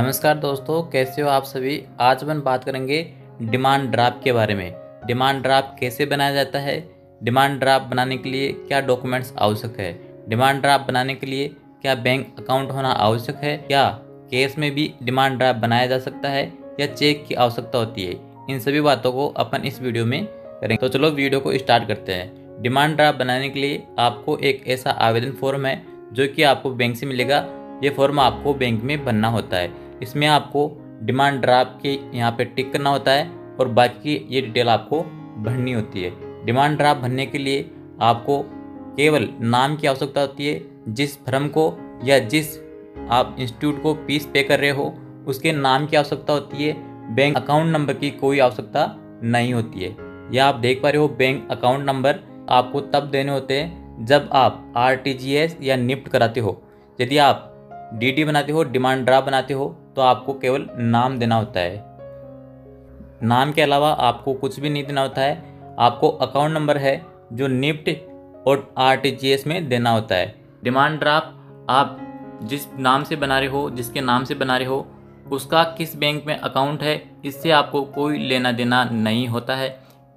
नमस्कार दोस्तों, कैसे हो आप सभी। आज अपन बात करेंगे डिमांड ड्राफ्ट के बारे में। डिमांड ड्राफ्ट कैसे बनाया जाता है, डिमांड ड्राफ्ट बनाने के लिए क्या डॉक्यूमेंट्स आवश्यक है, डिमांड ड्राफ्ट बनाने के लिए क्या बैंक अकाउंट होना आवश्यक है, क्या कैश में भी डिमांड ड्राफ्ट बनाया जा सकता है या चेक की आवश्यकता होती है। इन सभी बातों को अपन इस वीडियो में करेंगे। तो चलो वीडियो को स्टार्ट करते हैं। डिमांड ड्राफ्ट बनाने के लिए आपको एक ऐसा आवेदन फॉर्म है जो कि आपको बैंक से मिलेगा। ये फॉर्म आपको बैंक में भरना होता है। इसमें आपको डिमांड ड्राफ्ट के यहाँ पे टिक करना होता है और बाकी ये डिटेल आपको भरनी होती है। डिमांड ड्राफ्ट भरने के लिए आपको केवल नाम की आवश्यकता होती है। जिस फर्म को या जिस आप इंस्टीट्यूट को फीस पे कर रहे हो उसके नाम की आवश्यकता होती है। बैंक अकाउंट नंबर की कोई आवश्यकता नहीं होती है। यह आप देख पा रहे हो, बैंक अकाउंट नंबर आपको तब देने होते हैं जब आप आरटीजीएस या निफ्ट कराते हो। यदि आप डीडी बनाते हो, डिमांड ड्राफ्ट बनाते हो, तो आपको केवल नाम देना होता है। नाम के अलावा आपको कुछ भी नहीं देना होता है। आपको अकाउंट नंबर है जो निफ्ट और आरटीजीएस में देना होता है। डिमांड ड्राफ्ट आप जिस नाम से बना रहे हो, जिसके नाम से बना रहे हो, उसका किस बैंक में अकाउंट है, इससे आपको कोई लेना देना नहीं होता है।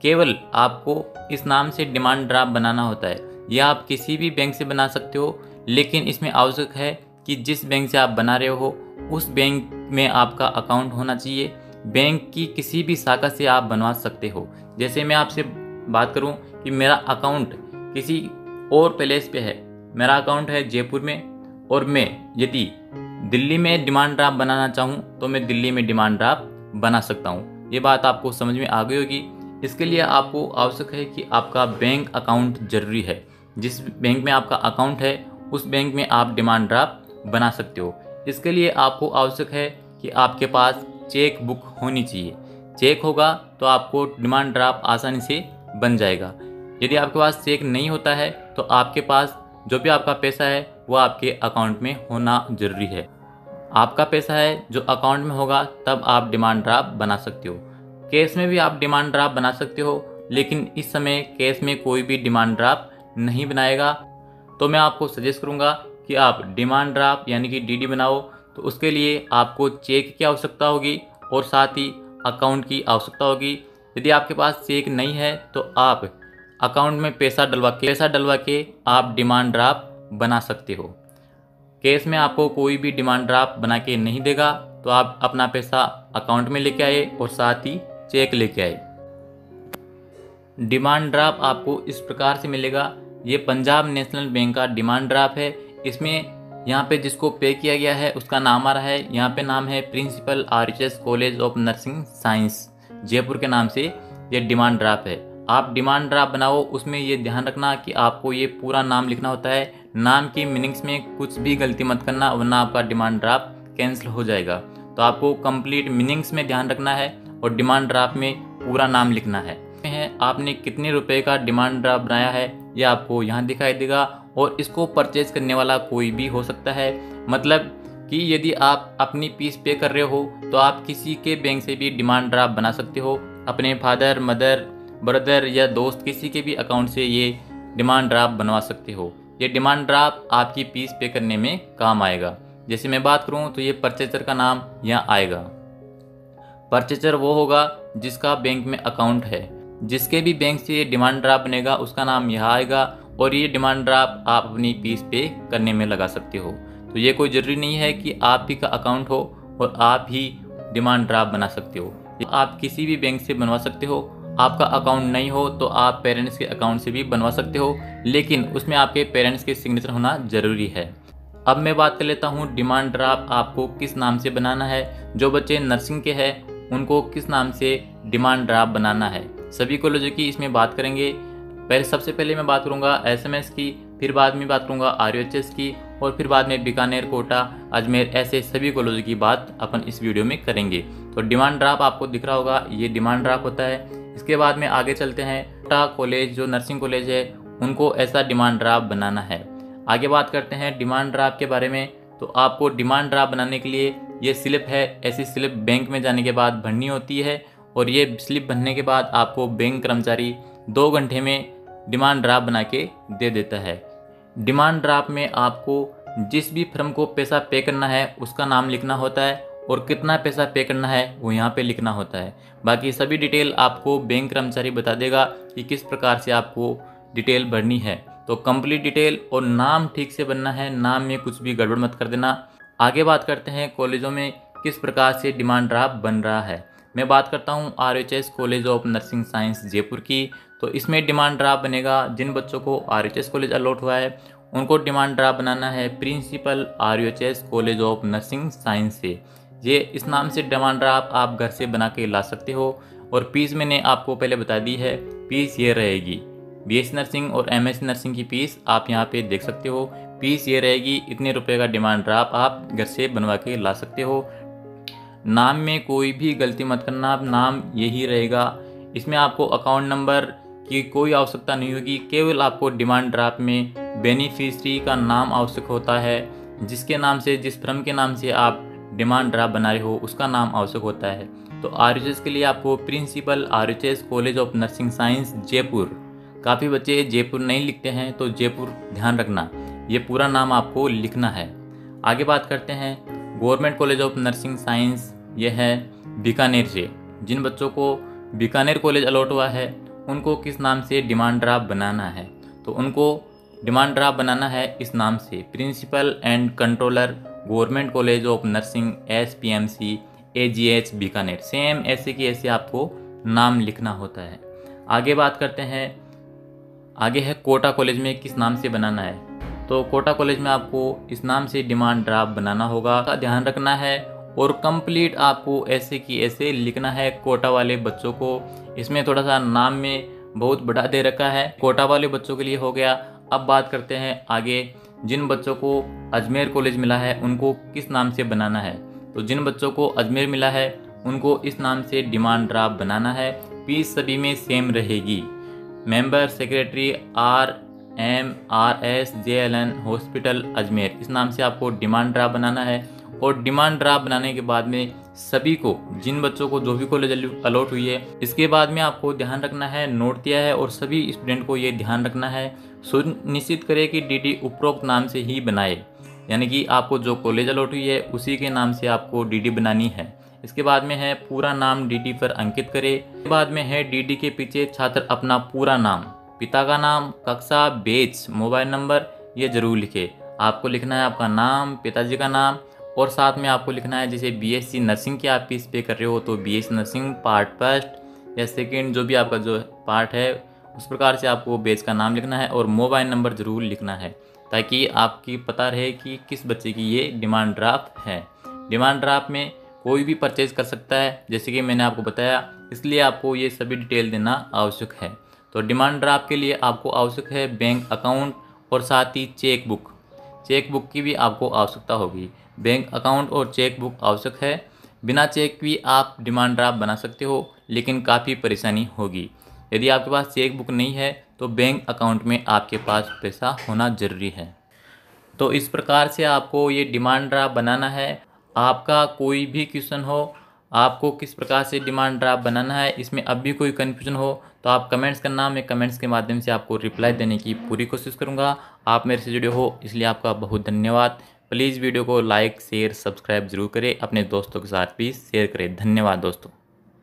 केवल आपको इस नाम से डिमांड ड्राफ्ट बनाना होता है। यह आप किसी भी बैंक से बना सकते हो, लेकिन इसमें आवश्यक है कि जिस बैंक से आप बना रहे हो उस बैंक में आपका अकाउंट होना चाहिए। बैंक की किसी भी शाखा से आप बनवा सकते हो। जैसे मैं आपसे बात करूं कि मेरा अकाउंट किसी और प्लेस पे है, मेरा अकाउंट है जयपुर में, और मैं यदि दिल्ली में डिमांड ड्राफ्ट बनाना चाहूं तो मैं दिल्ली में डिमांड ड्राफ्ट बना सकता हूं। ये बात आपको समझ में आ गई होगी। इसके लिए आपको आवश्यक है कि आपका बैंक अकाउंट जरूरी है। जिस बैंक में आपका अकाउंट है उस बैंक में आप डिमांड ड्राफ्ट बना सकते हो। इसके लिए आपको आवश्यक है कि आपके पास चेक बुक होनी चाहिए। चेक होगा तो आपको डिमांड ड्राफ्ट आसानी से बन जाएगा। यदि आपके पास चेक नहीं होता है तो आपके पास जो भी आपका पैसा है वो आपके अकाउंट में होना जरूरी है। आपका पैसा है जो अकाउंट में होगा तब आप डिमांड ड्राफ्ट बना सकते हो। कैश में भी आप डिमांड ड्राफ्ट बना सकते हो, लेकिन इस समय कैश में कोई भी डिमांड ड्राफ्ट नहीं बनाएगा। तो मैं आपको सजेस्ट करूंगा कि आप डिमांड ड्राफ्ट यानी कि डीडी बनाओ। तो उसके लिए आपको चेक की आवश्यकता होगी और साथ ही अकाउंट की आवश्यकता होगी। यदि आपके पास चेक नहीं है तो आप अकाउंट में पैसा डलवा के आप डिमांड ड्राफ्ट बना सकते हो। कैश में आपको कोई भी डिमांड ड्राफ्ट बना के नहीं देगा, तो आप अपना पैसा अकाउंट में लेके आए और साथ ही चेक लेके आए। डिमांड ड्राफ्ट आपको इस प्रकार से मिलेगा। ये पंजाब नेशनल बैंक का डिमांड ड्राफ्ट है। इसमें यहाँ पे जिसको पे किया गया है उसका नाम आ रहा है। यहाँ पे नाम है principal RHS college of nursing science, Jaipur के नाम से ये डिमांड ड्राफ्ट है। आप डिमांड ड्राफ्ट बनाओ, उसमें ये ध्यान रखना कि आपको ये पूरा नाम लिखना होता है। नाम की मीनिंग्स में कुछ भी गलती मत करना, वरना आपका डिमांड ड्राफ्ट कैंसिल हो जाएगा। तो आपको कंप्लीट मीनिंग्स में ध्यान रखना है और डिमांड ड्राफ्ट में पूरा नाम लिखना है। आपने कितने रुपए का डिमांड ड्राफ्ट बनाया है ये आपको यहाँ दिखाई देगा, और इसको परचेज करने वाला कोई भी हो सकता है। मतलब कि यदि आप अपनी फीस पे कर रहे हो तो आप किसी के बैंक से भी डिमांड ड्राफ्ट बना सकते हो। अपने फादर, मदर, ब्रदर या दोस्त किसी के भी अकाउंट से ये डिमांड ड्राफ्ट बनवा सकते हो। ये डिमांड ड्राफ्ट आपकी फीस पे करने में काम आएगा। जैसे मैं बात करूँ तो ये परचेजर का नाम यहाँ आएगा। परचेजर वो होगा जिसका बैंक में अकाउंट है। जिसके भी बैंक से ये डिमांड ड्राफ्ट बनेगा उसका नाम यहाँ आएगा, और ये डिमांड ड्राफ्ट आप अपनी फीस पे करने में लगा सकते हो। तो ये कोई ज़रूरी नहीं है कि आप ही का अकाउंट हो और आप ही डिमांड ड्राफ्ट बना सकते हो। आप किसी भी बैंक से बनवा सकते हो। आपका अकाउंट नहीं हो तो आप पेरेंट्स के अकाउंट से भी बनवा सकते हो, लेकिन उसमें आपके पेरेंट्स के सिग्नेचर होना ज़रूरी है। अब मैं बात कर लेता हूँ डिमांड ड्राफ्ट आपको किस नाम से बनाना है। जो बच्चे नर्सिंग के हैं उनको किस नाम से डिमांड ड्राफ्ट बनाना है। सभी कॉलेजों की इसमें बात करेंगे। सबसे पहले मैं बात करूंगा एसएमएस की, फिर बाद में बात करूंगा आरयूएचएस की, और फिर बाद में बीकानेर, कोटा, अजमेर, ऐसे सभी कॉलेजों की बात अपन इस वीडियो में करेंगे। तो डिमांड ड्राफ्ट आपको दिख रहा होगा, ये डिमांड ड्राफ्ट होता है। इसके बाद में आगे चलते हैं। कोटा कॉलेज जो नर्सिंग कॉलेज है उनको ऐसा डिमांड ड्राफ्ट बनाना है। आगे बात करते हैं डिमांड ड्राफ्ट के बारे में। तो आपको डिमांड ड्राफ्ट बनाने के लिए ये स्लिप है। ऐसी स्लिप बैंक में जाने के बाद भरनी होती है, और ये स्लिप भरने के बाद आपको बैंक कर्मचारी 2 घंटे में डिमांड ड्राफ्ट बना के दे देता है। डिमांड ड्राफ्ट में आपको जिस भी फर्म को पैसा पे करना है उसका नाम लिखना होता है, और कितना पैसा पे करना है वो यहाँ पे लिखना होता है। बाकी सभी डिटेल आपको बैंक कर्मचारी बता देगा कि किस प्रकार से आपको डिटेल भरनी है। तो कंप्लीट डिटेल और नाम ठीक से बनना है, नाम में कुछ भी गड़बड़ मत कर देना। आगे बात करते हैं कॉलेजों में किस प्रकार से डिमांड ड्राफ्ट बन रहा है। मैं बात करता हूँ RHS college of nursing science Jaipur की। तो इसमें डिमांड ड्राफ्ट बनेगा, जिन बच्चों को RHS कॉलेज अलॉट हुआ है उनको डिमांड ड्राफ्ट बनाना है principal RHS college of nursing science से। ये इस नाम से डिमांड ड्राफ्ट आप घर से बना के ला सकते हो। और फीस मैंने आपको पहले बता दी है, फीस ये रहेगी। BSc नर्सिंग और MSc नर्सिंग की फीस आप यहाँ पे देख सकते हो। फीस ये रहेगी, इतने रुपए का डिमांड ड्राफ्ट आप घर से बनवा के ला सकते हो। नाम में कोई भी गलती मत करना, नाम यही रहेगा। इसमें आपको अकाउंट नंबर की कोई आवश्यकता नहीं होगी, केवल आपको डिमांड ड्राफ्ट में बेनिफिशियरी का नाम आवश्यक होता है। जिसके नाम से, जिस फर्म के नाम से आप डिमांड ड्राफ्ट बना रहे हो उसका नाम आवश्यक होता है। तो RHS के लिए आपको principal RHS college of nursing science Jaipur, काफ़ी बच्चे जयपुर नहीं लिखते हैं तो जयपुर ध्यान रखना, ये पूरा नाम आपको लिखना है। आगे बात करते हैं government college of nursing science, ये है बीकानेर से। जिन बच्चों को बीकानेर कॉलेज अलॉट हुआ है उनको किस नाम से डिमांड ड्राफ्ट बनाना है, तो उनको डिमांड ड्राफ्ट बनाना है इस नाम से, principal and controller government college of nursing SPMC AGH Bikaner. Same ऐसे की ऐसे आपको नाम लिखना होता है। आगे बात करते हैं, आगे है कोटा कॉलेज में किस नाम से बनाना है। तो कोटा कॉलेज में आपको इस नाम से डिमांड ड्राफ्ट बनाना होगा, का ध्यान रखना है। और कंप्लीट आपको ऐसे की ऐसे लिखना है कोटा वाले बच्चों को। इसमें थोड़ा सा नाम में बहुत बड़ा दे रखा है, कोटा वाले बच्चों के लिए हो गया। अब बात करते हैं आगे, जिन बच्चों को अजमेर कॉलेज मिला है उनको किस नाम से बनाना है। तो जिन बच्चों को अजमेर मिला है उनको इस नाम से डिमांड ड्राफ्ट बनाना है। फीस सभी में सेम रहेगी। Member secretary RMRS JLN hospital Ajmer, इस नाम से आपको डिमांड ड्राफ्ट बनाना है। और डिमांड ड्राफ्ट बनाने के बाद में सभी को, जिन बच्चों को जो भी कॉलेज अलॉट हुई है, इसके बाद में आपको ध्यान रखना है, नोट दिया है और सभी स्टूडेंट को ये ध्यान रखना है, सुनिश्चित करें कि DD उपरोक्त नाम से ही बनाए। यानी कि आपको जो कॉलेज अलॉट हुई है उसी के नाम से आपको DD बनानी है। इसके बाद में है पूरा नाम DD पर अंकित करें। इसके बाद में है DD के पीछे छात्र अपना पूरा नाम, पिता का नाम, कक्षा, बैच, मोबाइल नंबर ये जरूर लिखे। आपको लिखना है आपका नाम, पिताजी का नाम, और साथ में आपको लिखना है जैसे BSc नर्सिंग की आप फीस पे कर रहे हो तो BSc नर्सिंग पार्ट फर्स्ट या सेकंड, जो भी आपका जो पार्ट है उस प्रकार से आपको बैच का नाम लिखना है और मोबाइल नंबर ज़रूर लिखना है, ताकि आपकी पता रहे कि किस बच्चे की ये डिमांड ड्राफ्ट है। डिमांड ड्राफ्ट में कोई भी परचेज कर सकता है, जैसे कि मैंने आपको बताया, इसलिए आपको ये सभी डिटेल देना आवश्यक है। तो डिमांड ड्राफ्ट के लिए आपको आवश्यक है बैंक अकाउंट और साथ ही चेकबुक। चेकबुक की भी आपको आवश्यकता होगी। बैंक अकाउंट और चेकबुक आवश्यक है। बिना चेक भी आप डिमांड ड्राफ्ट बना सकते हो, लेकिन काफ़ी परेशानी होगी। यदि आपके पास चेकबुक नहीं है तो बैंक अकाउंट में आपके पास पैसा होना ज़रूरी है। तो इस प्रकार से आपको ये डिमांड ड्राफ्ट बनाना है। आपका कोई भी क्वेश्चन हो, आपको किस प्रकार से डिमांड ड्राफ्ट बनाना है, इसमें अब भी कोई कन्फ्यूजन हो तो आप कमेंट्स करना, मैं कमेंट्स के माध्यम से आपको रिप्लाई देने की पूरी कोशिश करूँगा। आप मेरे से जुड़े हो इसलिए आपका बहुत धन्यवाद। प्लीज़ वीडियो को लाइक, शेयर, सब्सक्राइब जरूर करें, अपने दोस्तों के साथ भी शेयर करें। धन्यवाद दोस्तों।